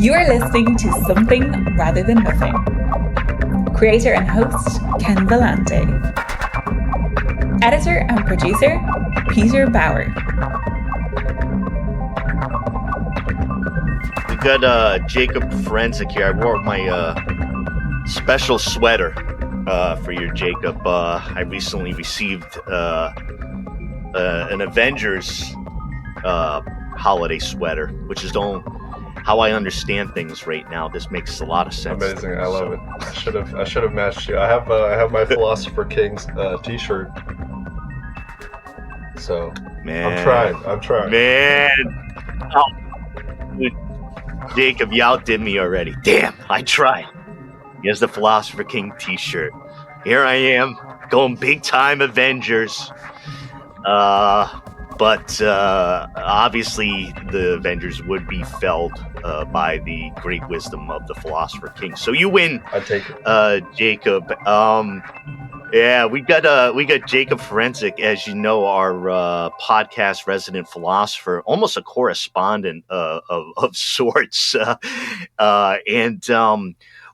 You are listening to Something Rather Than Nothing. Creator and host, Ken Volante. Editor and producer, Peter Bauer. We got Jakub Ferencik here. I wore my special sweater for you, Jakub. I recently received an Avengers holiday sweater, which is how I understand things right now. This makes a lot of sense. Amazing, I love it. I should have matched you. I have my Philosopher King's T-shirt. So Man, I'm trying. Man, Jakub, you outdid me already. Damn, I tried. Here's the Philosopher King T-shirt. Here I am, going big time Avengers. But obviously the Avengers would be felled by the great wisdom of the Philosopher King. So you win. I take it. Jakub. Yeah, we got Jakub Ferencik, as you know, our podcast resident philosopher, almost a correspondent of sorts, and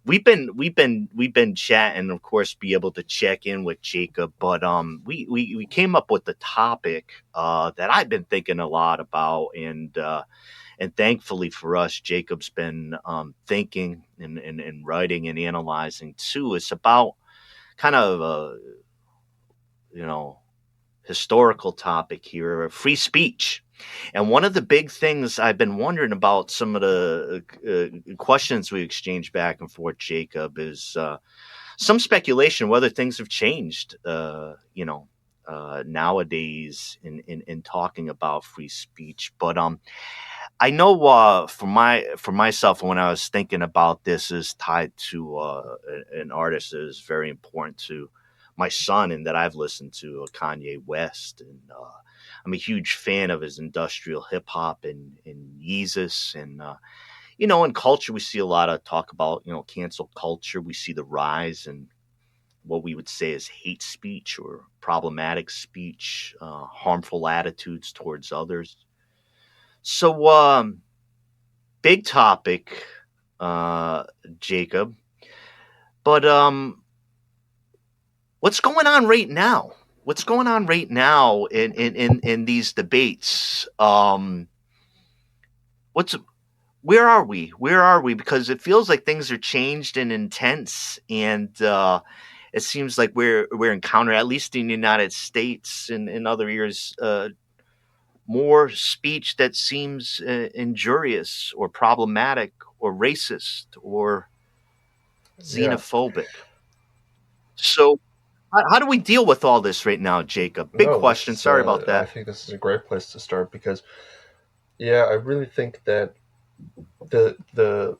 we've been chatting, of course, be able to check in with Jakub, but we came up with the topic that I've been thinking a lot about, and thankfully for us, Jakub's been thinking and writing and analyzing too. It's about kind of a historical topic here, free speech. And one of the big things I've been wondering about, some of the questions we exchanged back and forth, Jakub, is some speculation whether things have changed, nowadays in talking about free speech. But I know for myself, when I was thinking about this, is tied to an artist that is very important to my son and that I've listened to, Kanye West, and I'm a huge fan of his industrial hip hop and Yeezus, and in culture we see a lot of talk about cancel culture. We see the rise in what we would say is hate speech or problematic speech, harmful attitudes towards others. So big topic, Jakub, but what's going on right now? What's going on right now in these debates? Where are we? Because it feels like things are changed and intense, and it seems like we're encountering, at least in the United States and in other years, more speech that seems injurious or problematic or racist or xenophobic. Yeah. So how do we deal with all this right now, Jakub? Big question. Sorry about that. I think this is a great place to start because, I really think that the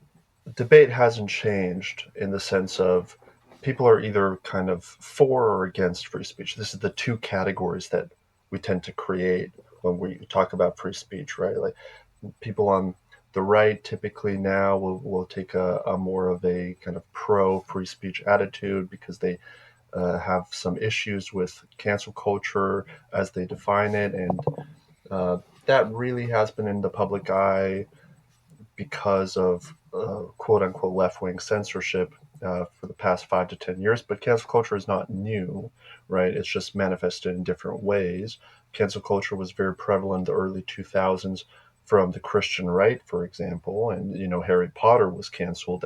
debate hasn't changed in the sense of people are either kind of for or against free speech. This is the two categories that we tend to create when we talk about free speech, right? Like people on the right typically now will take a more of a kind of pro free speech attitude because they have some issues with cancel culture as they define it, and that really has been in the public eye because of quote unquote left-wing censorship for the past 5 to 10 years. But cancel culture is not new, right? It's just manifested in different ways. Cancel culture was very prevalent in the early 2000s from the Christian right, for example, and Harry Potter was canceled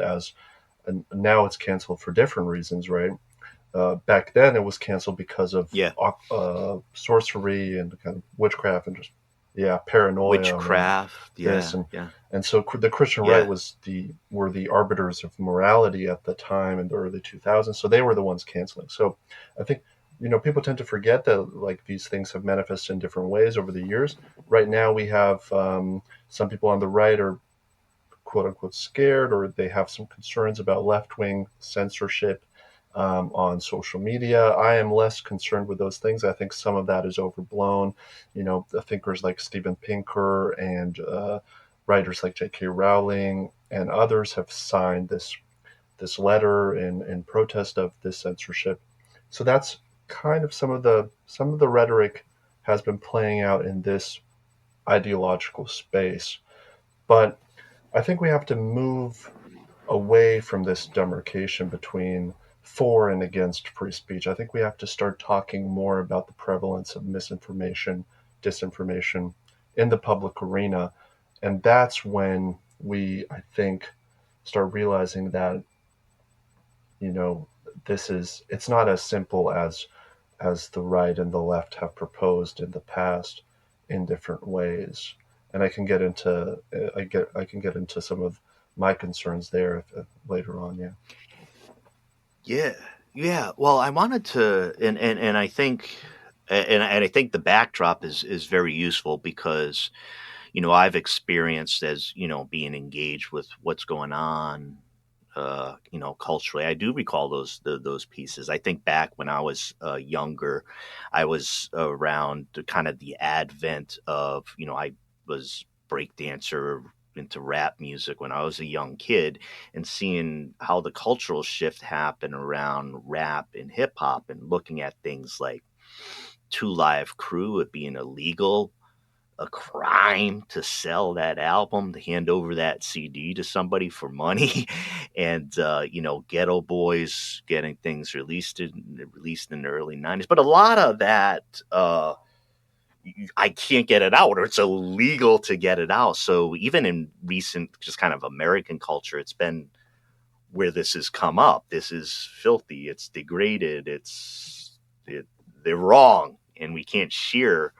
and now it's canceled for different reasons, right? Back then it was canceled because of sorcery and kind of witchcraft and just paranoia. Witchcraft, and so the Christian right were the arbiters of morality at the time in the early 2000s. So they were the ones canceling. So I think people tend to forget that like these things have manifested in different ways over the years. Right now we have some people on the right are quote unquote scared, or they have some concerns about left-wing censorship on social media. I am less concerned with those things. I think some of that is overblown. The thinkers like Steven Pinker and writers like J.K. Rowling and others have signed this letter in protest of this censorship. So that's kind of some of the rhetoric has been playing out in this ideological space. But I think we have to move away from this demarcation between for and against free speech. I think we have to start talking more about the prevalence of misinformation, disinformation in the public arena. And that's when we, I think, start realizing that, you know, it's not as simple as the right and the left have proposed in the past in different ways. And I can get into some of my concerns there later on. Yeah. Yeah, yeah. Well, I wanted to, and I think, and I think the backdrop is very useful because I've experienced as being engaged with what's going on, culturally. I do recall those pieces. I think back when I was younger, I was around kind of the advent of I was breakdancer into rap music when I was a young kid, and seeing how the cultural shift happened around rap and hip hop, and looking at things like Two Live Crew, it being illegal, a crime to sell that album, to hand over that CD to somebody for money, and Ghetto Boys getting things released in the early '90s. But a lot of that, I can't get it out, or it's illegal to get it out. So even in recent, just kind of American culture, it's been where this has come up. This is filthy. It's degraded. They're wrong, and we can't share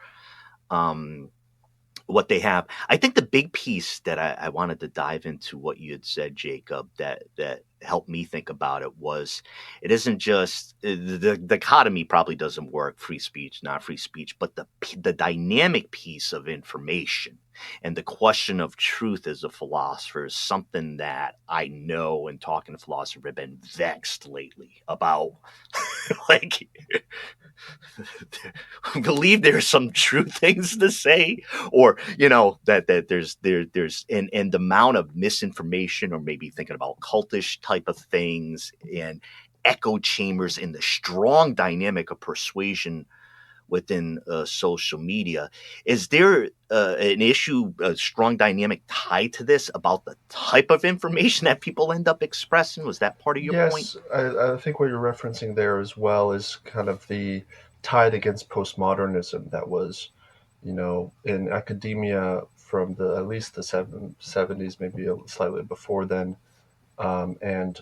what they have. I think the big piece that I wanted to dive into what you had said, Jacob, that helped me think about it was, it isn't just the dichotomy probably doesn't work, free speech, not free speech, but the dynamic piece of information and the question of truth as a philosopher is something that I know, in talking to philosophers, have been vexed lately about. Like, believe there's some true things to say, or that there's and the amount of misinformation, or maybe thinking about cultish type of things and echo chambers in the strong dynamic of persuasion within social media. Is there an issue, a strong dynamic tied to this, about the type of information that people end up expressing? Was that part of your point? Yes, I think what you're referencing there as well is kind of the tide against postmodernism that was, in academia from at least the 70s, maybe slightly before then, and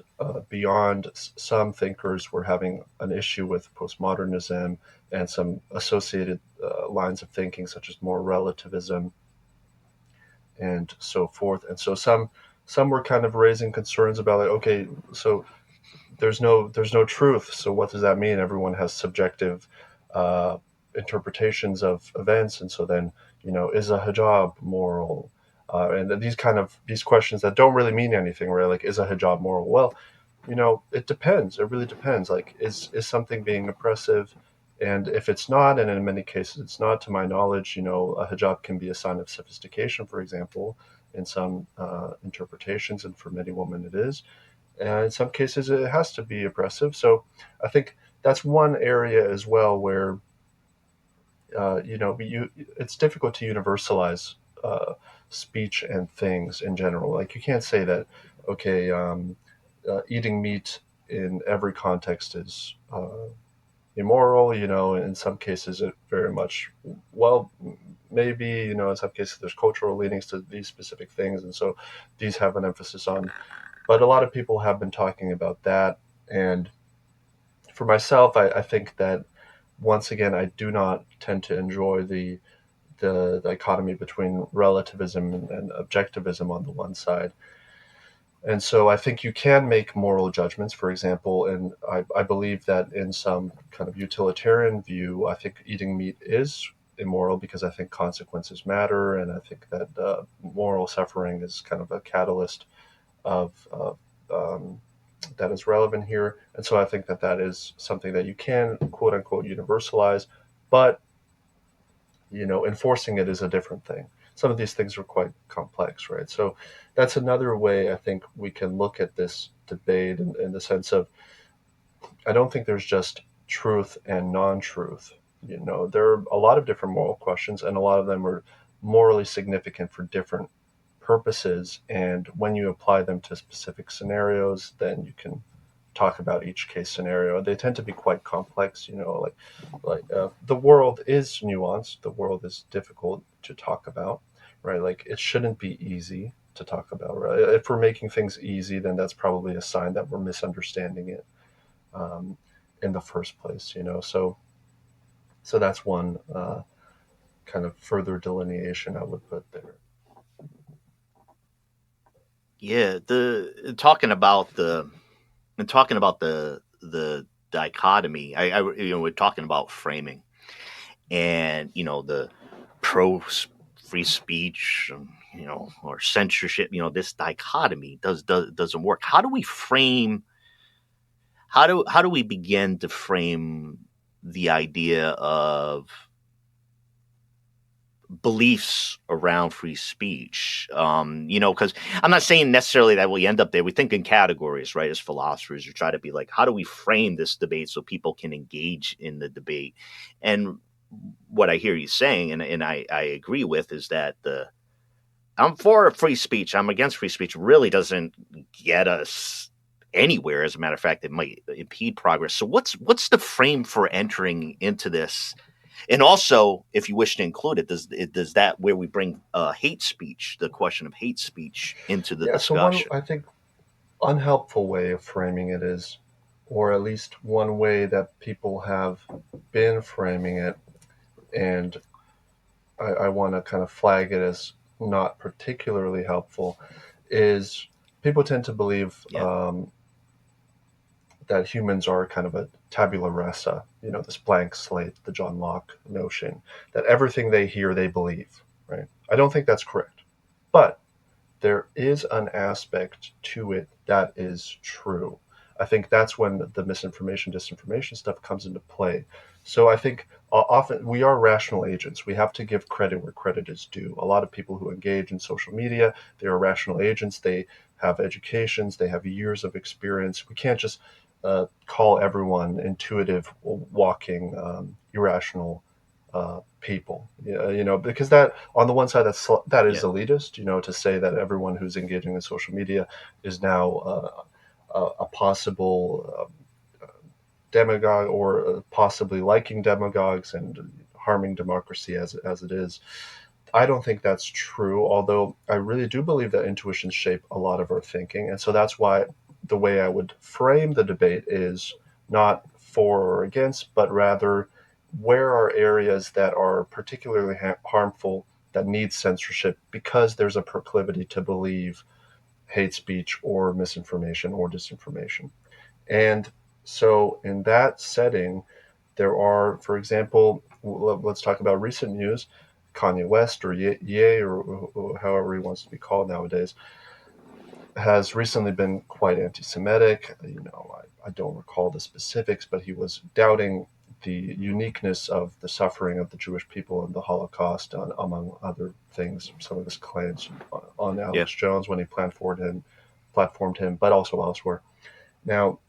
beyond. Some thinkers were having an issue with postmodernism and some associated lines of thinking, such as more relativism and so forth. And so some were kind of raising concerns about, like, okay, so there's no truth. So what does that mean? Everyone has subjective interpretations of events, and so then is a hijab moral? And these questions that don't really mean anything, right? Like, is a hijab moral? Well, it depends. It really depends. Like, is something being oppressive? And if it's not, and in many cases it's not, to my knowledge, a hijab can be a sign of sophistication, for example, in some interpretations, and for many women it is. And in some cases, it has to be oppressive. So I think that's one area as well where, it's difficult to universalize speech and things in general. Like, you can't say that, okay, eating meat in every context is immoral. In some cases, it very much, well, maybe, in some cases, there's cultural leanings to these specific things. And so these have an emphasis on. But a lot of people have been talking about that. And for myself, I think that, once again, I do not tend to enjoy the dichotomy between relativism and objectivism on the one side. And so I think you can make moral judgments, for example, and I believe that in some kind of utilitarian view, I think eating meat is immoral because I think consequences matter, and I think that moral suffering is kind of a catalyst of that is relevant here. And so I think that is something that you can, quote unquote, universalize, but enforcing it is a different thing. Some of these things are quite complex, right? So that's another way I think we can look at this debate in the sense of, I don't think there's just truth and non-truth. There are a lot of different moral questions, and a lot of them are morally significant for different purposes, and when you apply them to specific scenarios, then you can talk about each case scenario. They tend to be quite complex, the world is nuanced, the world is difficult to talk about, right? Like, it shouldn't be easy to talk about, right? If we're making things easy, then that's probably a sign that we're misunderstanding it in the first place, so that's one kind of further delineation I would put there. Yeah, talking about the dichotomy. We're talking about framing, and the pro free speech, or censorship. This dichotomy doesn't work. How do we frame? How do we begin to frame the idea of beliefs around free speech? Because I'm not saying necessarily that we end up there. We think in categories, right? As philosophers, we try to be like, how do we frame this debate so people can engage in the debate? And what I hear you saying, and I agree with, is that I'm for free speech, I'm against free speech, really doesn't get us anywhere. As a matter of fact, it might impede progress. So what's the frame for entering into this? And also, if you wish to include it, does that where we bring hate speech, the question of hate speech, into the discussion? So one, I think, unhelpful way of framing it is, or at least one way that people have been framing it, and I want to kind of flag it as not particularly helpful, is people tend to believe that humans are kind of a tabula rasa, this blank slate, the John Locke notion, that everything they hear, they believe, right? I don't think that's correct. But there is an aspect to it that is true. I think that's when the misinformation, disinformation stuff comes into play. So I think often we are rational agents. We have to give credit where credit is due. A lot of people who engage in social media, they are rational agents. They have educations. They have years of experience. We can't just call everyone intuitive, walking, irrational people, because that, on the one side, that is elitist, to say that everyone who's engaging in social media is now a possible demagogue, or possibly liking demagogues and harming democracy as it is. I don't think that's true, although I really do believe that intuitions shape a lot of our thinking. And so that's why the way I would frame the debate is not for or against, but rather, where are areas that are particularly harmful, that need censorship because there's a proclivity to believe hate speech or misinformation or disinformation. And so in that setting, there are, for example, let's talk about recent news. Kanye West, or Ye, or however he wants to be called nowadays, has recently been quite anti-Semitic. I don't recall the specifics, but he was doubting the uniqueness of the suffering of the Jewish people in the Holocaust, among other things. Some of his claims on Alex Jones when he platformed him, but also elsewhere. Now,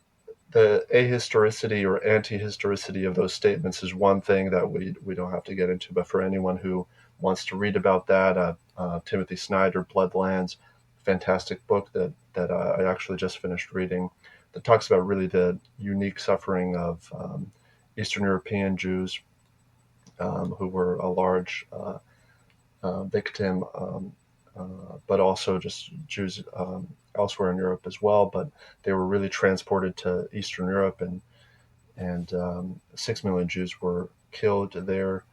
the ahistoricity or anti-historicity of those statements is one thing that we don't have to get into, but for anyone who wants to read about that, Timothy Snyder, Bloodlands, fantastic book that I actually just finished reading, that talks about really the unique suffering of Eastern European Jews, who were a large victim, but also just Jews elsewhere in Europe as well. But they were really transported to Eastern Europe, and 6 million Jews were killed there.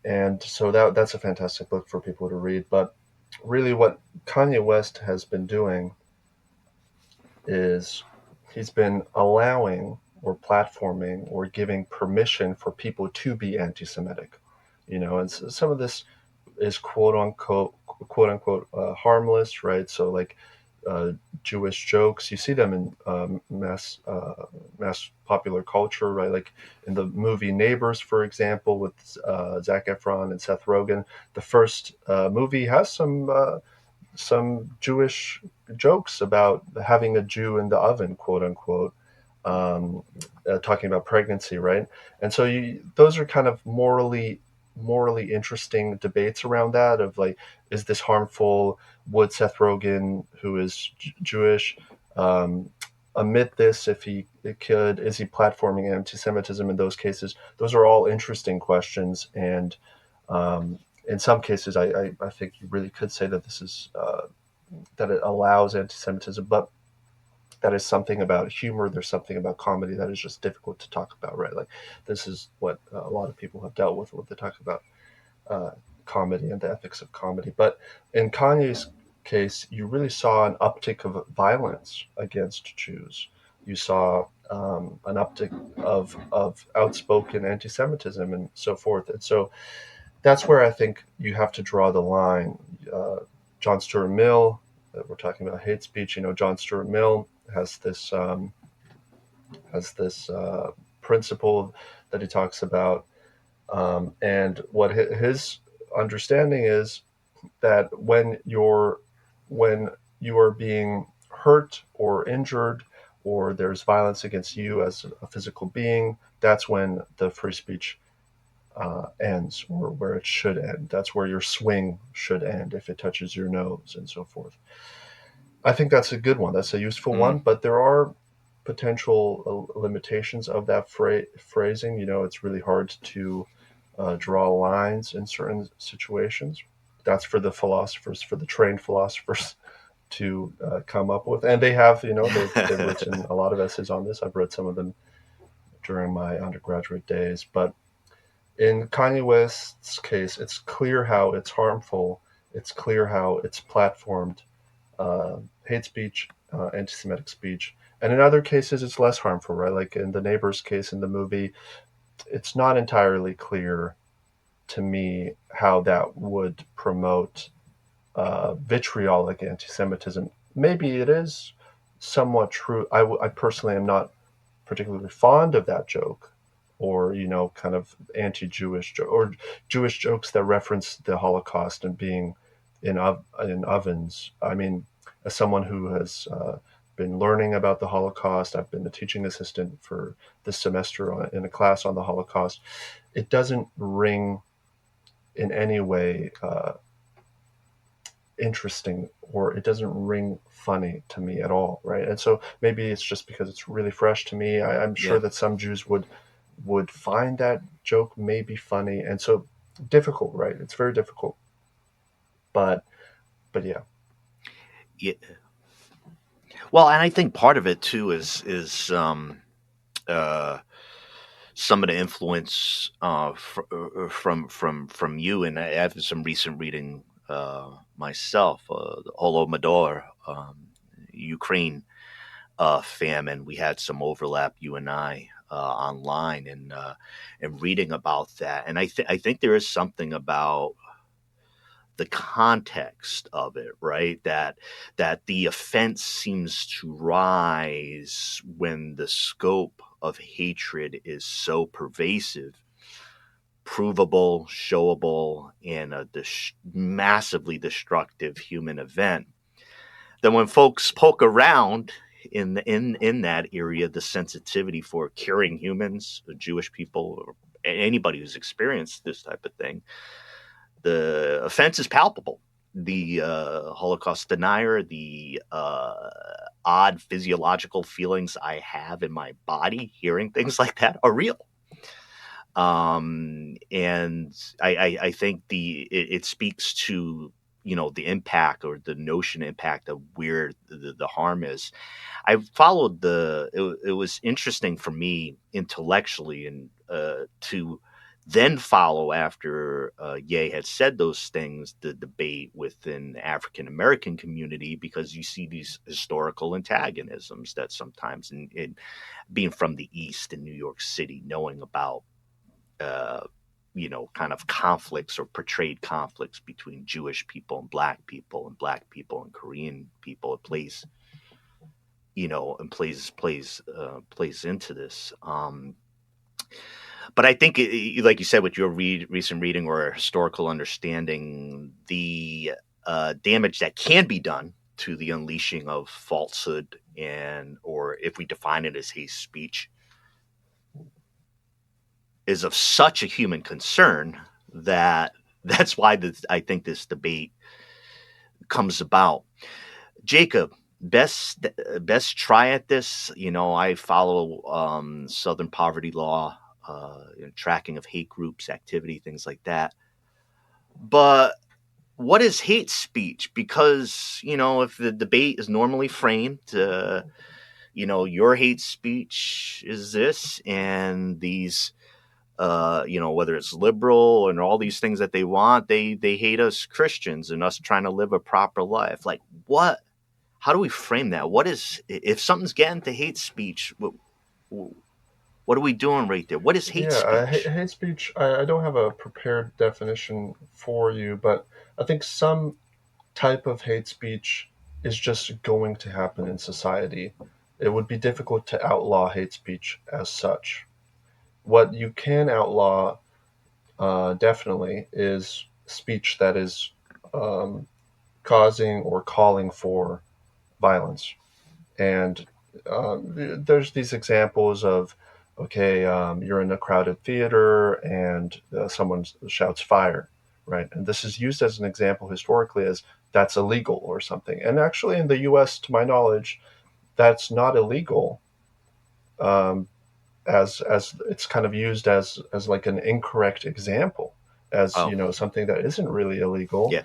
And so that's a fantastic book for people to read. But really, what Kanye West has been doing is he's been allowing, or platforming, or giving permission for people to be anti-Semitic, and so some of this is quote unquote harmless, right? So like Jewish jokes, you see them in mass popular culture, right? Like in the movie Neighbors, for example, with Zac Efron and Seth Rogen. The first movie has some Jewish jokes about having a Jew in the oven, quote unquote, talking about pregnancy, right? And so those are kind of morally morally interesting debates around that of like, is this harmful? Would Seth Rogen, who is Jewish, admit this if he could? Is he platforming anti-Semitism in those cases? Those are all interesting questions, and in some cases, I think you really could say that this is that it allows anti-Semitism, but that is something about humor. There's something about comedy that is just difficult to talk about, right? Like this is what a lot of people have dealt with when they talk about comedy and the ethics of comedy. But in Kanye's case, you really saw an uptick of violence against Jews. You saw an uptick of outspoken anti-Semitism and so forth. And so that's where I think you have to draw the line. John Stuart Mill, we're talking about hate speech. John Stuart Mill has this principle that he talks about, and what his understanding is that when you are being hurt or injured, or there's violence against you as a physical being, that's when the free speech ends, or where it should end. That's where your swing should end if it touches your nose and so forth. I think that's a good one. That's a useful one, but there are potential limitations of that phrasing. It's really hard to draw lines in certain situations. That's for the philosophers, for the trained philosophers to come up with. And they have, they've written a lot of essays on this. I've read some of them during my undergraduate days. But in Kanye West's case, it's clear how it's harmful. It's clear how it's platformed hate speech, anti-Semitic speech. And in other cases, it's less harmful, right? Like in the Neighbors case in the movie, it's not entirely clear to me how that would promote vitriolic anti-Semitism. Maybe it is somewhat true. I personally am not particularly fond of that joke, or kind of anti-Jewish or Jewish jokes that reference the Holocaust and being in ovens. I mean, as someone who has been learning about the Holocaust, I've been a teaching assistant for this semester in a class on the Holocaust. It doesn't ring in any way interesting, or it doesn't ring funny to me at all, right? And so maybe it's just because it's really fresh to me. I'm sure that some Jews would find that joke maybe funny, and so difficult, right? It's very difficult. But yeah. Well, and I think part of it too is some of the influence from you, and I have some recent reading myself. The Holodomor, Ukraine famine. We had some overlap, you and I, online, and reading about that. And I think there is something about the context of it, right? That the offense seems to rise when the scope of hatred is so pervasive, provable, showable, and a massively destructive human event. Then when folks poke around in that area, the sensitivity for curing humans, Jewish people, or anybody who's experienced this type of thing, the offense is palpable. The Holocaust denier, the odd physiological feelings I have in my body hearing things like that are real. And I think it speaks to the impact, or the notion impact of where the harm is. I followed it was interesting for me intellectually, and to then follow after Ye had said those things, the debate within the African American community, because you see these historical antagonisms that sometimes in being from the East in New York City, knowing about kind of conflicts or portrayed conflicts between Jewish people and Black people and Korean people, it plays and plays into this. But I think, like you said, with your recent reading or historical understanding, the damage that can be done to the unleashing of falsehood, or if we define it as hate speech, is of such a human concern that's why I think this debate comes about. Jacob, best try at this. I follow Southern poverty law, tracking of hate groups, activity, things like that. But what is hate speech? Because if the debate is normally framed, your hate speech is this, and these whether it's liberal and all these things that they want, they hate us Christians and us trying to live a proper life. Like, what? How do we frame that? What is, if something's getting to hate speech? What are we doing right there? What is hate speech? Hate speech. I don't have a prepared definition for you, but I think some type of hate speech is just going to happen in society. It would be difficult to outlaw hate speech as such. What you can outlaw definitely is speech that is causing or calling for violence. And there's these examples of, okay, you're in a crowded theater and someone shouts fire, right? And this is used as an example historically as that's illegal or something. And actually in the US, to my knowledge, that's not illegal. As it's kind of used as like an incorrect example, as something that isn't really illegal. Yeah.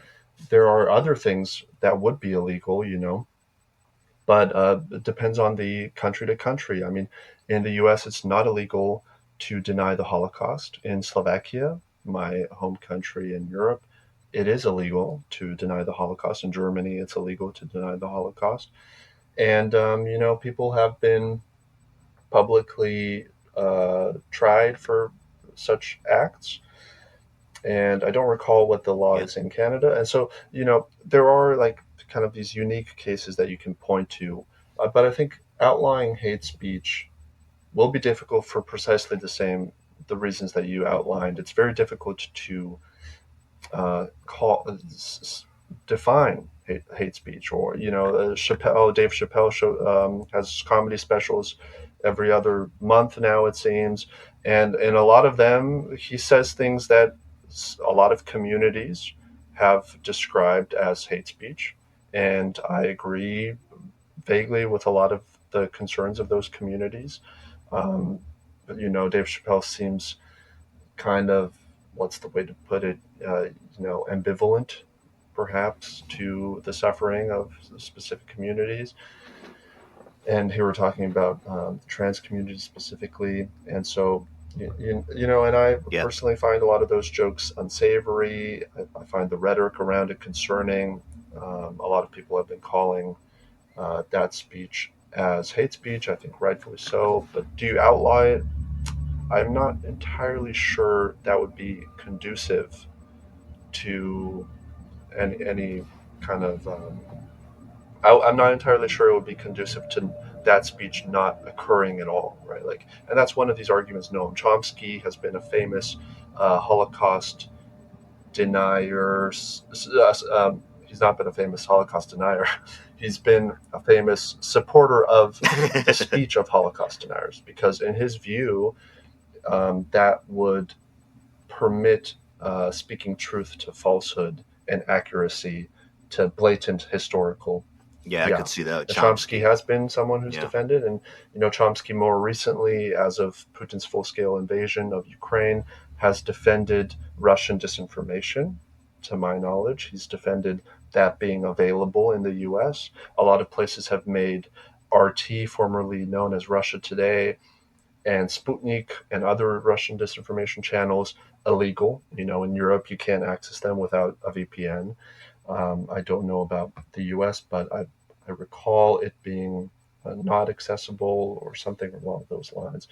There are other things that would be illegal, but it depends on the country to country. I mean, in the US, it's not illegal to deny the Holocaust. In Slovakia, my home country in Europe, it is illegal to deny the Holocaust. In Germany, it's illegal to deny the Holocaust. And, people have been publicly tried for such acts. And I don't recall what the law is in Canada. And so, there are like kind of these unique cases that you can point to. But I think outlawing hate speech will be difficult for precisely the reasons that you outlined. It's very difficult to define hate speech, or Dave Chappelle has comedy specials every other month now, it seems, and in a lot of them he says things that a lot of communities have described as hate speech, and I agree vaguely with a lot of the concerns of those communities. But Dave Chappelle seems kind of, what's the way to put it, ambivalent perhaps to the suffering of specific communities. And here we're talking about trans communities specifically. And so, and I personally find a lot of those jokes unsavory. I find the rhetoric around it concerning. A lot of people have been calling that speech as hate speech, I think rightfully so. But do you outlaw it? I'm not entirely sure that would be conducive to any kind of I'm not entirely sure it would be conducive to that speech not occurring at all, right? Like, and that's one of these arguments. Noam Chomsky has been a famous Holocaust denier. He's not been a famous Holocaust denier. He's been a famous supporter of the speech of Holocaust deniers, because in his view, that would permit speaking truth to falsehood and accuracy to blatant historical. I could see that. Chomsky has been someone who's defended, and Chomsky more recently, as of Putin's full-scale invasion of Ukraine, has defended Russian disinformation. To my knowledge, he's defended that being available in the U.S. A lot of places have made RT, formerly known as Russia Today, and Sputnik and other Russian disinformation channels illegal. In Europe, you can't access them without a VPN. I don't know about the U.S., but I recall it being not accessible or something along those lines.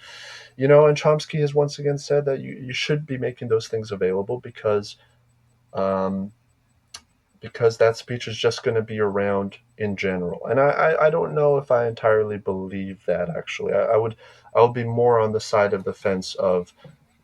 And Chomsky has once again said that you should be making those things available because that speech is just going to be around in general. And I don't know if I entirely believe that, actually. I would be more on the side of the fence of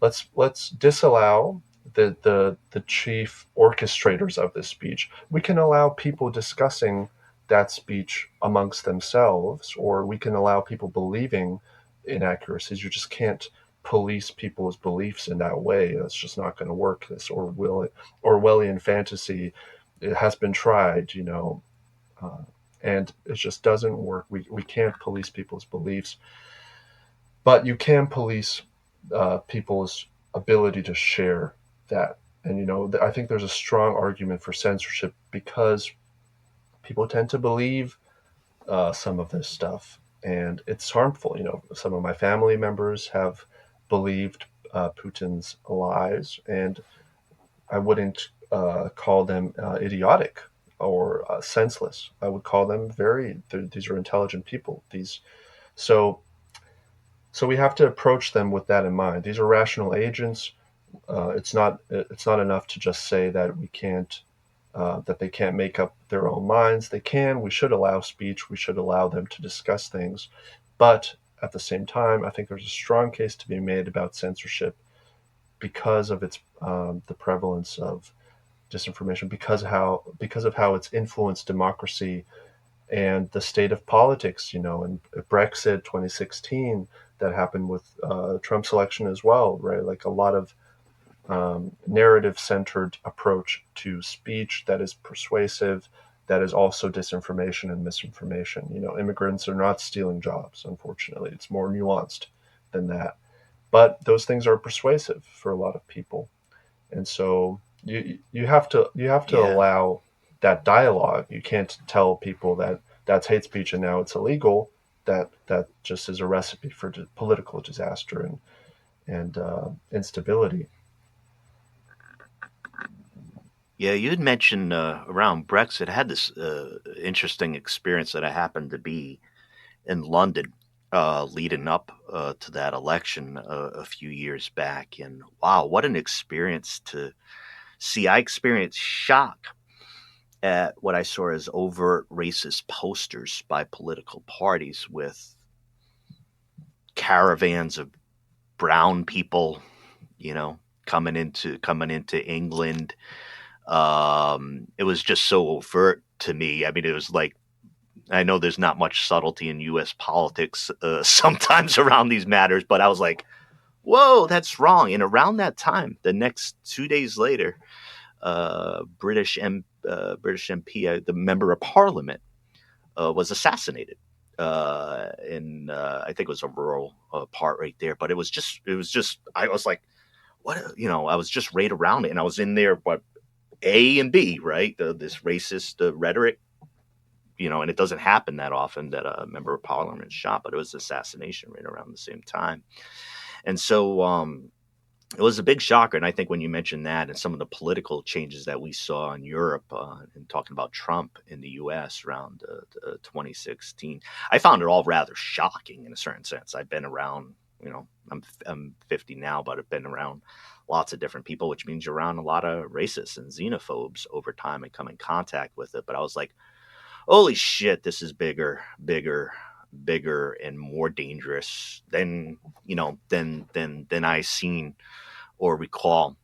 let's disallow the chief orchestrators of this speech. We can allow people discussing that speech amongst themselves, or we can allow people believing inaccuracies. You just can't police people's beliefs in that way. That's just not going to work. This Orwellian fantasy, it has been tried, and it just doesn't work. We can't police people's beliefs, but you can police people's ability to share that. And I think there's a strong argument for censorship because people tend to believe some of this stuff, and it's harmful. Some of my family members have believed Putin's lies, and I wouldn't call them idiotic or senseless. I would call them these are intelligent people. So we have to approach them with that in mind. These are rational agents. It's not enough to just say that that they can't make up their own minds. They can. We should allow speech. We should allow them to discuss things. But at the same time, I think there's a strong case to be made about censorship because of the prevalence of disinformation, because of how it's influenced democracy and the state of politics. In Brexit 2016, that happened with Trump's election as well, right? Like a lot of narrative-centered approach to speech that is persuasive, that is also disinformation and misinformation. Immigrants are not stealing jobs, unfortunately. It's more nuanced than that. But those things are persuasive for a lot of people. And so you have to allow that dialogue. You can't tell people that that's hate speech and now it's illegal. That just is a recipe for political disaster and instability. Yeah, you had mentioned around Brexit. I had this interesting experience that I happened to be in London leading up to that election a few years back. And wow, what an experience to see. I experienced shock at what I saw as overt racist posters by political parties with caravans of brown people, coming into England. It was just so overt to me. I mean, it was like, I know there's not much subtlety in U.S. politics sometimes around these matters, but I was like, whoa, that's wrong. And around that time, the next 2 days later, British MP, the member of parliament, was assassinated. In I think it was a rural part right there, but it was just, I was like, what, I was just right around it. And I was in there, but A and B, right? This racist rhetoric, and it doesn't happen that often that a member of parliament is shot, but it was assassination right around the same time. And so it was a big shocker. And I think when you mentioned that and some of the political changes that we saw in Europe and talking about Trump in the U.S. around 2016, I found it all rather shocking in a certain sense. I've been around, I'm 50 now, but I've been around lots of different people, which means you're around a lot of racists and xenophobes over time and come in contact with it. But I was like, holy shit, this is bigger and more dangerous than I seen or recall.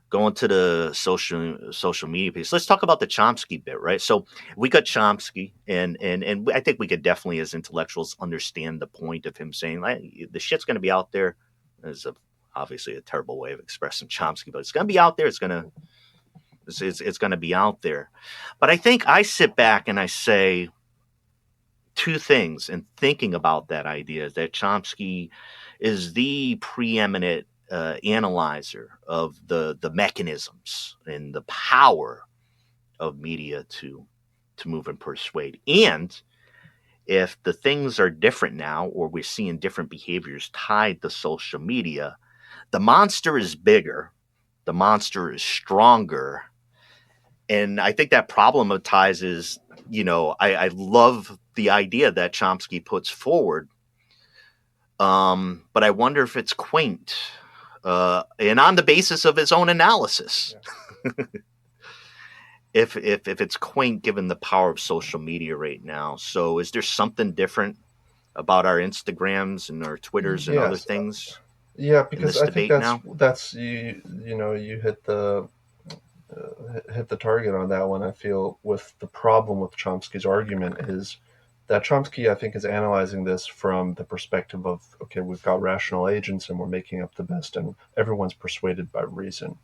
Going to the social media piece, let's talk about the Chomsky bit, right? So we got Chomsky, and I think we could definitely, as intellectuals, understand the point of him saying, like, the shit's going to be out there. There's obviously a terrible way of expressing Chomsky, but it's going to be out there. It's going to be out there. But I think I sit back and I say two things in thinking about that idea, that Chomsky is the preeminent analyzer of the mechanisms and the power of media to move and persuade. And if the things are different now, or we're seeing different behaviors tied to social media, the monster is bigger, the monster is stronger. And I think that problematizes, I love the idea that Chomsky puts forward. But I wonder if it's quaint, and on the basis of his own analysis. Yeah. if it's quaint given the power of social media right now. So is there something different about our Instagrams and our Twitters and other things? Yeah, because I think that's you hit the target on that one. I feel with the problem with Chomsky's argument is that Chomsky, I think, is analyzing this from the perspective of, okay, we've got rational agents and we're making up the best and everyone's persuaded by reason.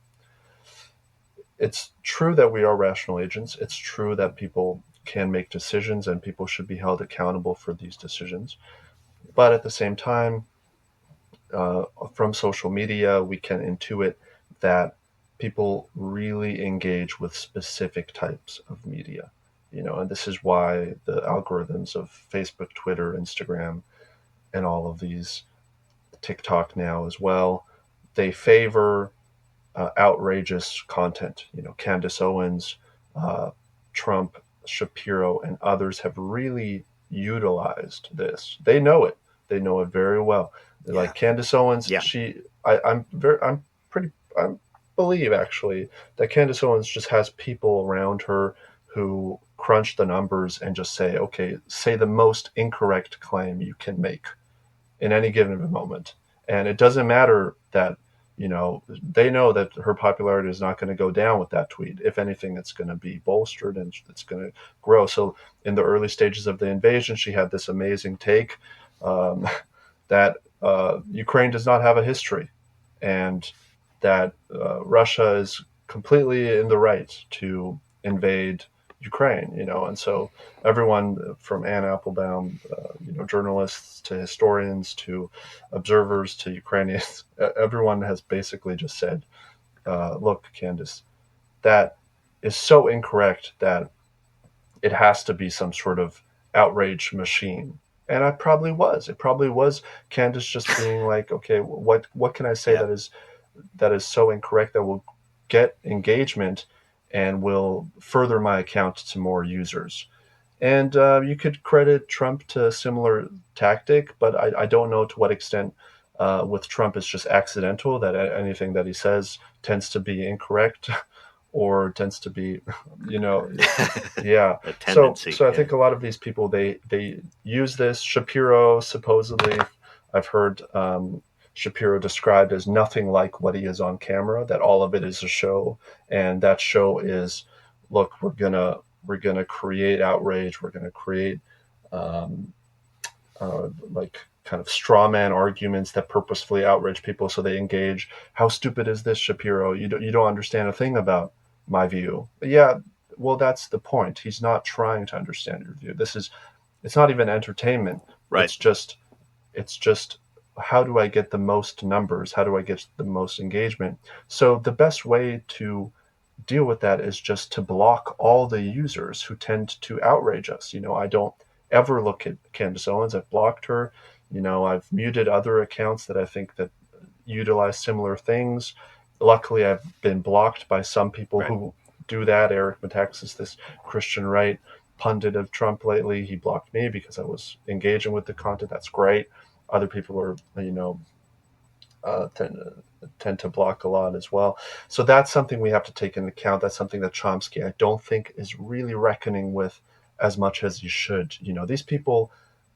It's true that we are rational agents. It's true that people can make decisions and people should be held accountable for these decisions. But at the same time, from social media, we can intuit that people really engage with specific types of media, and this is why the algorithms of Facebook, Twitter, Instagram, and all of these, TikTok now as well, they favor outrageous content. Candace Owens, Trump, Shapiro, and others have really utilized this. They know it. They know it very well. Yeah. Like Candace Owens, yeah. I believe actually that Candace Owens just has people around her who crunch the numbers and just say, okay, say the most incorrect claim you can make in any given moment. And it doesn't matter that, they know that her popularity is not going to go down with that tweet. If anything, it's going to be bolstered and it's going to grow. So in the early stages of the invasion, she had this amazing take that Ukraine does not have a history and that Russia is completely in the right to invade Ukraine, and so everyone from Anne Applebaum, journalists to historians to observers to Ukrainians, everyone has basically just said, look, Candace, that is so incorrect that it has to be some sort of outrage machine. And it probably was Candace just being like, okay, what can I say that is so incorrect that will get engagement and will further my account to more users. And you could credit Trump to a similar tactic, but I don't know to what extent with Trump it's just accidental, that anything that he says tends to be incorrect or tends to be, yeah. A tendency, so I think a lot of these people, they use this. Shapiro, supposedly, I've heard Shapiro described as nothing like what he is on camera, that all of it is a show. And that show is, look, we're gonna create outrage. We're gonna create like kind of straw man arguments that purposefully outrage people so they engage. How stupid is this, Shapiro? You don't understand a thing about my view. Yeah, well, that's the point. He's not trying to understand your view. It's not even entertainment. Right. It's just how do I get the most numbers? How do I get the most engagement? So the best way to deal with that is just to block all the users who tend to outrage us. I don't ever look at Candace Owens. I've blocked her. I've muted other accounts that I think that utilize similar things. Luckily, I've been blocked by some people who do that. Eric Metaxas, this Christian right pundit of Trump lately, he blocked me because I was engaging with the content. That's great. Other people are, tend to block a lot as well. So that's something we have to take into account. That's something that Chomsky, I don't think, is really reckoning with as much as he should. These people,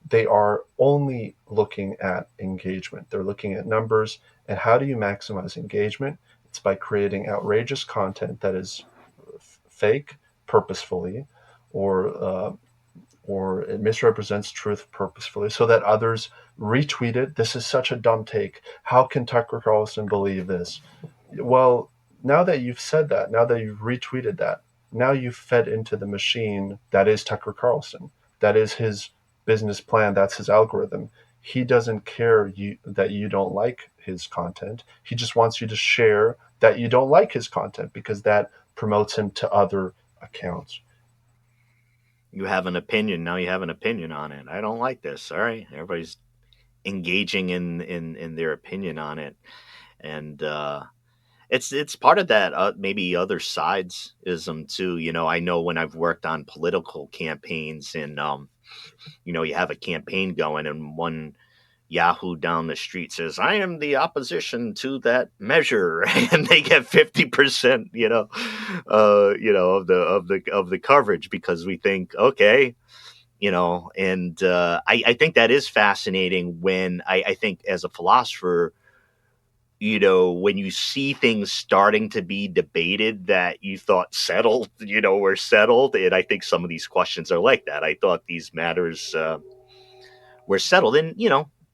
they are only looking at engagement. They're looking at numbers. And how do you maximize engagement? It's by creating outrageous content that is fake purposefully, or it misrepresents truth purposefully so that others retweet it. This is such a dumb take. How can Tucker Carlson believe this? Well, now that you've said that, now that you've retweeted that, now you've fed into the machine that is Tucker Carlson. That is his business plan. That's his algorithm. He doesn't care that you don't like his content. He just wants you to share that you don't like his content because that promotes him to other accounts. You have an opinion. Now you have an opinion on it. I don't like this. All right. Everybody's engaging in their opinion on it. And it's part of that maybe other sidesism too. I know when I've worked on political campaigns and, you have a campaign going and one Yahoo down the street says, I am the opposition to that measure. And they get 50%, of the coverage because we think, okay, and I think that is fascinating when I think as a philosopher, when you see things starting to be debated that you thought settled, were settled. And I think some of these questions are like that. I thought these matters were settled, and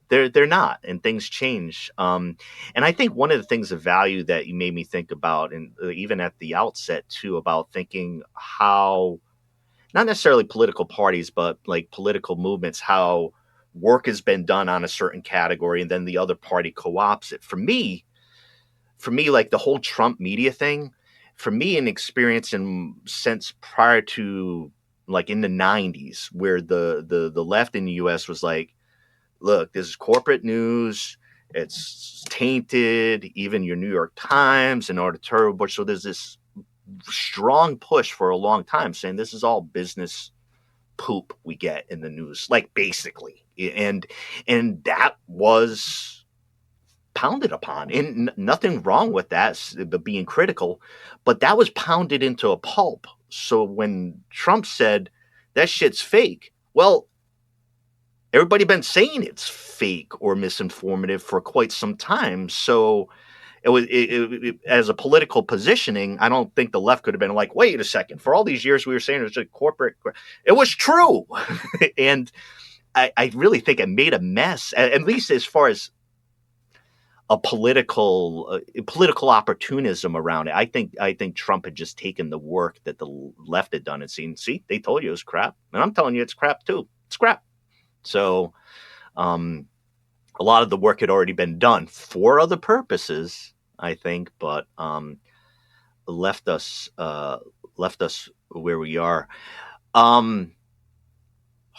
they're not, and things change. And I think one of the things of value that you made me think about, and even at the outset too, about thinking how not necessarily political parties, but like political movements, how work has been done on a certain category, and then the other party co-ops it. For me, like the whole Trump media thing, for me, an experience since prior to like in the 90s, where the left in the US was like, look, this is corporate news. It's tainted, even your New York Times and editorial board. So there's this strong push for a long time saying this is all business poop we get in the news, like basically. And that was pounded upon, and nothing wrong with that, but being critical, but that was pounded into a pulp. So when Trump said that shit's fake, well, everybody been saying it's fake or misinformative for quite some time. So it was as a political positioning. I don't think the left could have been like, wait a second, for all these years we were saying it was a corporate. It was true. And I really think it made a mess, at least as far as a political opportunism around it. I think Trump had just taken the work that the left had done and seen, see, they told you it was crap. And I'm telling you it's crap too. It's crap. So a lot of the work had already been done for other purposes, I think, but left us where we are.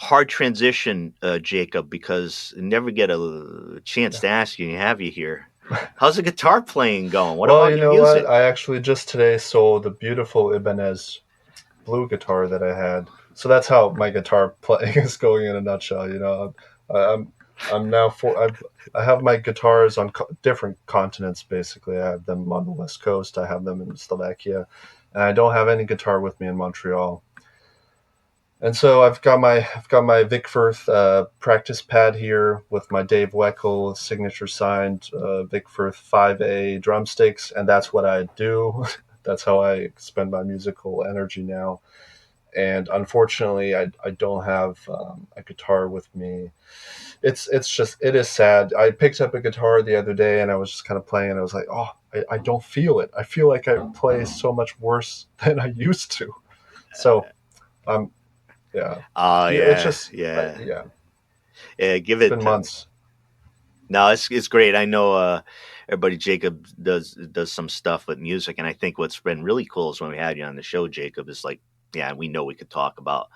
Hard transition, Jacob, because I never get a chance to ask you. Have you here? How's the guitar playing going? What well, about you your know music? what? I actually just today sold the beautiful Ibanez blue guitar that I had. So that's how my guitar playing is going in a nutshell. I'm now I have my guitars on different continents. Basically, I have them on the West Coast. I have them in Slovakia, and I don't have any guitar with me in Montreal. And so I've got my Vic Firth practice pad here with my Dave Weckl signature signed Vic Firth 5A drumsticks, and that's what I do. That's how I spend my musical energy now. And unfortunately, I don't have a guitar with me. It is sad. I picked up a guitar the other day and I was just kind of playing and I was like, oh, I don't feel it. I feel like I play so much worse than I used to. So yeah. Oh It's yeah, just yeah, yeah. yeah. Give It's it been to me. months. No, it's great. I know everybody. Jacob does some stuff with music, and I think what's been really cool is when we had you on the show, Jacob, is like, yeah, we know we could talk about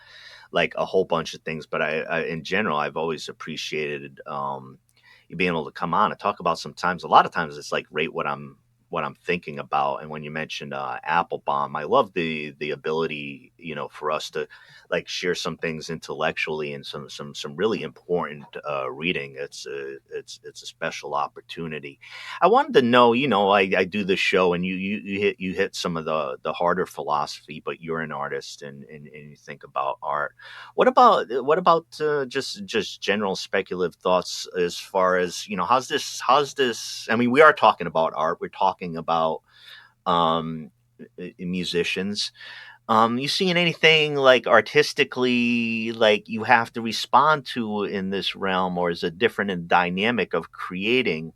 like a whole bunch of things, but I in general, I've always appreciated you being able to come on and talk about. Sometimes, a lot of times, it's like rate what I'm thinking about. And when you mentioned Applebaum, I love the ability, for us to like share some things intellectually and some really important reading. It's a special opportunity. I wanted to know, I do this show, and you hit some of the harder philosophy, but you're an artist, and you think about art. What about just general speculative thoughts as far as how's this? I mean, we are talking about art. We're talking about um, musicians. You seeing anything like artistically, like you have to respond to in this realm, or is it different in dynamic of creating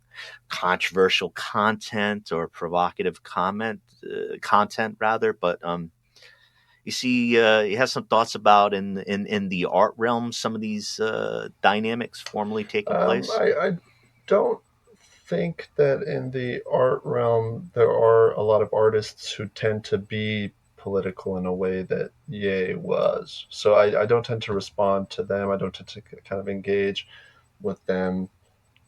controversial content or provocative content rather? But you see, you have some thoughts about in the art realm some of these dynamics formally taking place. I don't think that in the art realm there are a lot of artists who tend to be political in a way that Ye was. So I don't tend to respond to them. I don't tend to kind of engage with them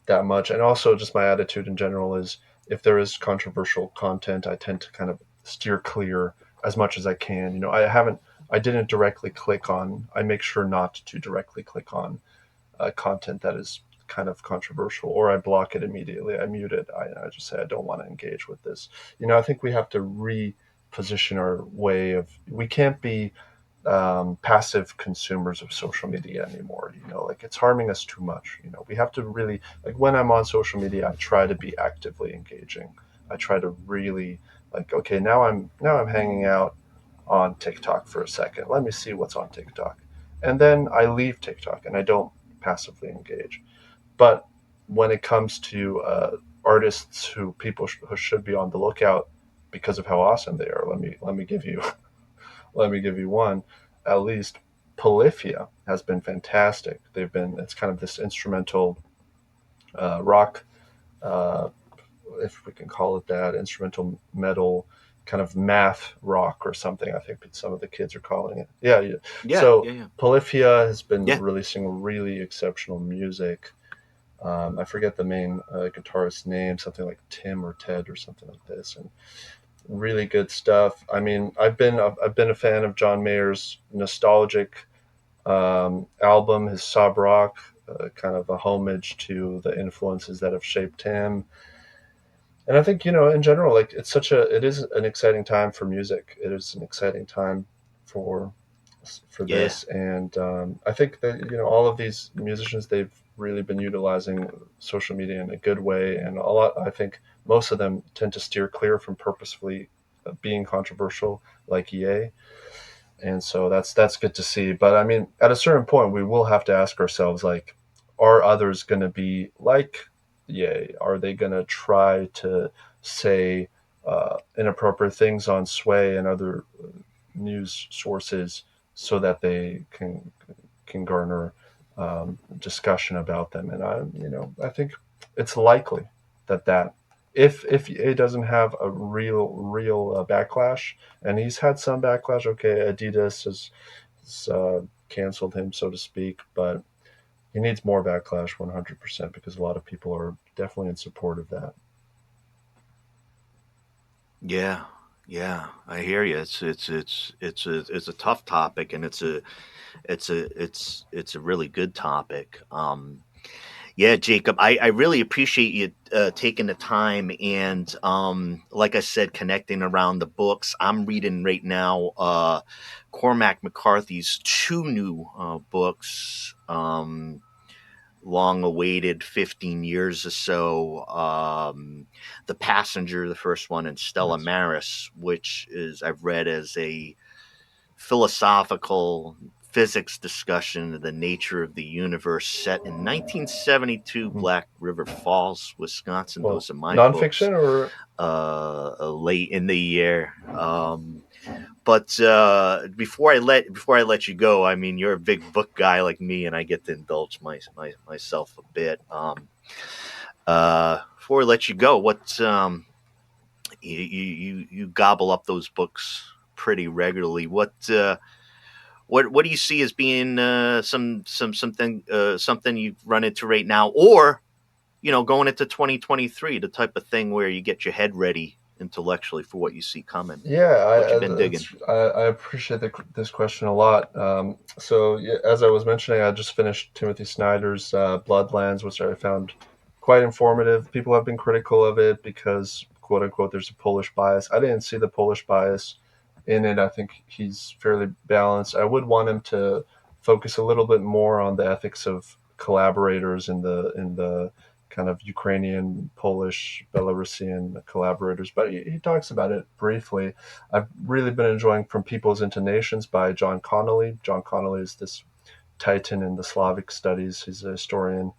that much. And also, just my attitude in general is if there is controversial content, I tend to kind of steer clear as much as I can. I didn't directly click on, I make sure not to directly click on content that is kind of controversial, or I block it immediately. I mute it. I just say I don't want to engage with this. I think we have to reposition our way of. We can't be passive consumers of social media anymore. Like it's harming us too much. We have to really, like, when I'm on social media, I try to be actively engaging. I try to really, like, okay, now I'm hanging out on TikTok for a second. Let me see what's on TikTok. And then I leave TikTok and I don't passively engage. But when it comes to artists who people who should be on the lookout because of how awesome they are, let me give you let me give you one. At least Polyphia has been fantastic. It's kind of this instrumental rock, uh, if we can call it that, instrumental metal, kind of math rock or something. I think some of the kids are calling it. Yeah, yeah. Yeah, So yeah, yeah. Polyphia has been Yeah. releasing really exceptional music. I forget the main guitarist's name, something like Tim or Ted or something like this, and really good stuff. I mean, I've been a fan of John Mayer's nostalgic album, his sob rock, kind of a homage to the influences that have shaped him. And I think, in general, like it is an exciting time for music. It is an exciting time for Yeah. this, and I think that all of these musicians, they've really been utilizing social media in a good way, and a lot. I think most of them tend to steer clear from purposefully being controversial, like EA, and so that's good to see. But I mean, at a certain point, we will have to ask ourselves, like, are others going to be like EA? Are they going to try to say inappropriate things on Sway and other news sources so that they can garner discussion about them? And I think it's likely that if it doesn't have a real backlash, and he's had some backlash. Okay, Adidas has canceled him, so to speak, but he needs more backlash, 100%, because a lot of people are definitely in support of that. Yeah, yeah, I hear you. It's a tough topic, and it's a really good topic. Yeah, Jacob, I really appreciate you taking the time and, like I said, connecting around the books. I'm reading right now Cormac McCarthy's two new books. Long awaited 15 years or so. The Passenger, the first one, and Stella Nice. Maris, which is I've read as a philosophical physics discussion of the nature of the universe set in 1972 Mhm. Black River Falls, Wisconsin. Well, Those are my books nonfiction or late in the year. But before I let you go, I mean, you're a big book guy like me, and I get to indulge myself a bit. Before I let you go, you gobble up those books pretty regularly. What do you see as being something you've run into right now, or going into 2023, the type of thing where you get your head ready intellectually for what you see coming? yeah, What you been digging? I appreciate this question a lot. So yeah, as I was mentioning, I just finished Timothy Snyder's Bloodlands, which I found quite informative. People have been critical of it because, quote unquote, there's a Polish bias. I didn't see the Polish bias in it. I think he's fairly balanced. I would want him to focus a little bit more on the ethics of collaborators in the kind of Ukrainian, Polish, Belarusian collaborators, but he talks about it briefly. I've really been enjoying From Peoples into Nations by John Connolly. John Connolly is this titan in the Slavic studies. He's a historian,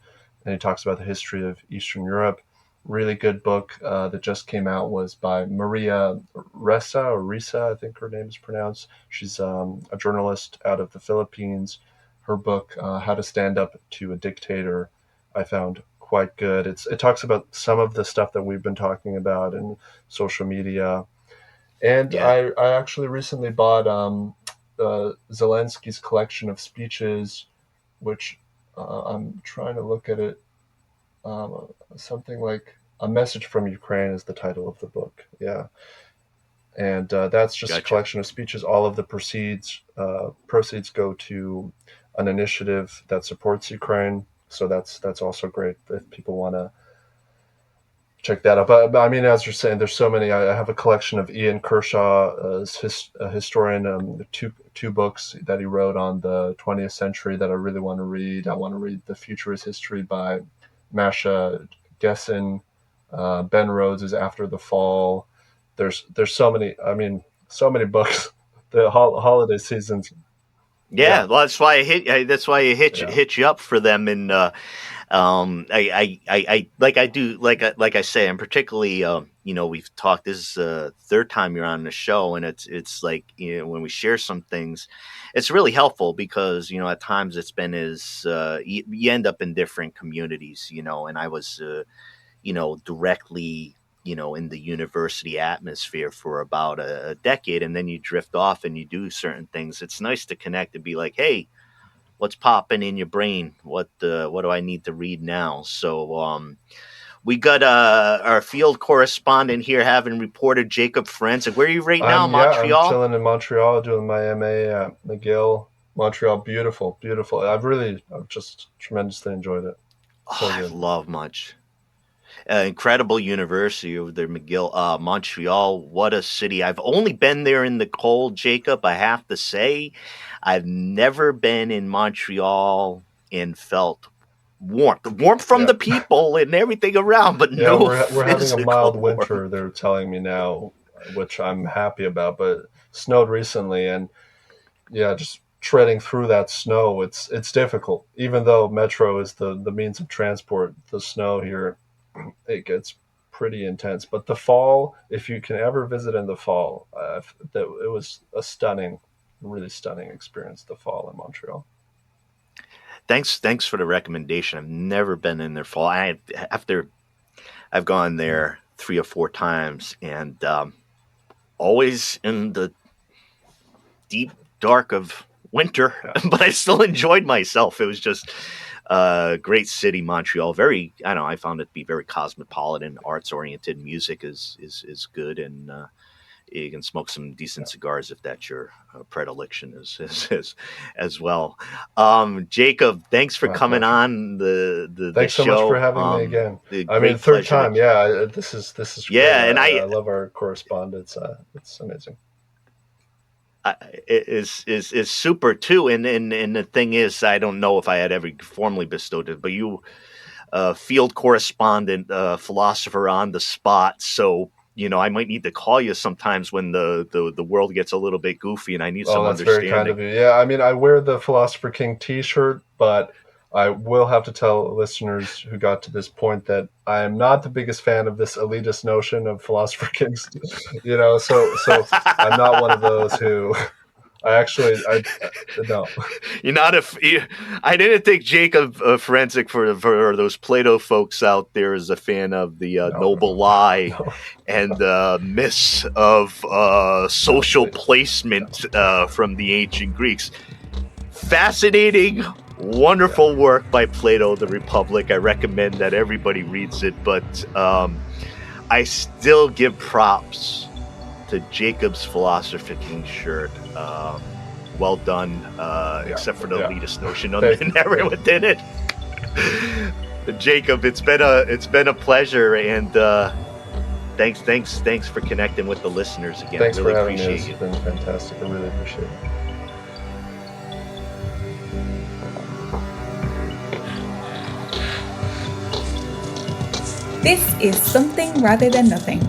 and he talks about the history of Eastern Europe. Really good book that just came out was by Maria Ressa, I think her name is pronounced. She's a journalist out of the Philippines. Her book, How to Stand Up to a Dictator, I found quite good. It talks about some of the stuff that we've been talking about in social media. And Yeah, I actually recently bought Zelensky's collection of speeches, which I'm trying to look at it. Something like A Message from Ukraine is the title of the book. Yeah. And that's just a gotcha. collection of speeches. All of the proceeds go to an initiative that supports Ukraine. So that's also great if people want to check that out. But I mean, as you're saying, there's so many. I have a collection of Ian Kershaw's a historian, two books that he wrote on the 20th century that I really want to read. I want to read The Future is History by Masha Gessen. Ben Rhodes' After the Fall. There's so many. I mean, so many books. The holiday seasons. Yeah, well, that's why I hit you up for them, and I like I say, I'm particularly we've talked. This is the third time you're on the show, and it's like, when we share some things, it's really helpful because at times it's been you end up in different communities, and I was directly in the university atmosphere for about a decade, and then you drift off and you do certain things. It's nice to connect and be like, hey, what's popping in your brain? What do I need to read now? So we got our field correspondent here, having reported Jakub Ferencik. Where are you right now? Montreal? I'm chilling in Montreal doing my MA at McGill. Montreal, beautiful. I've just tremendously enjoyed it. So I love much. Incredible university over there, McGill. Montreal, what a city. I've only been there in the cold, Jakub. I have to say, I've never been in Montreal and felt warmth from the people and everything around, but we're having a mild winter, they're telling me now, which I'm happy about, but snowed recently, and just treading through that snow, it's difficult. Even though metro is the means of transport, the snow here, it gets pretty intense. But the fall, if you can ever visit in the fall, it was a really stunning experience, the fall in Montreal. Thanks for the recommendation. I've never been in their fall. I've gone there 3 or 4 times, and always in the deep dark of winter, but I still enjoyed myself. It was just great city, Montreal. I found it to be very cosmopolitan, arts oriented. Music is good, and you can smoke some decent cigars if that's your predilection as well. Jakub, thanks for coming on the thanks show. So much for having me again. I mean, third time. This is great. Yeah, and I love our correspondence. It's amazing. Is super too, and the thing is, I don't know if I had ever formally bestowed it, but you field correspondent, philosopher on the spot, so I might need to call you sometimes when the world gets a little bit goofy and I need some understanding. Very kind of you. Yeah, I mean, I wear the Philosopher King T-shirt, but I will have to tell listeners who got to this point that I am not the biggest fan of this elitist notion of Philosopher Kings. So I'm not one of those who. I no. You're not I didn't think Jakub Ferencik for those Plato folks out there is a fan of the noble lie and myths of social placement from the ancient Greeks. Fascinating, wonderful work by Plato, The Republic. I recommend that everybody reads it, but I still give props to Jakub's Philosopher King shirt. Well done, except for the elitist notion inherent within it. Jakub, it's been a pleasure, and thanks for connecting with the listeners again. Thanks really for having appreciate me. It's been fantastic. I really appreciate it. This is Something Rather Than Nothing.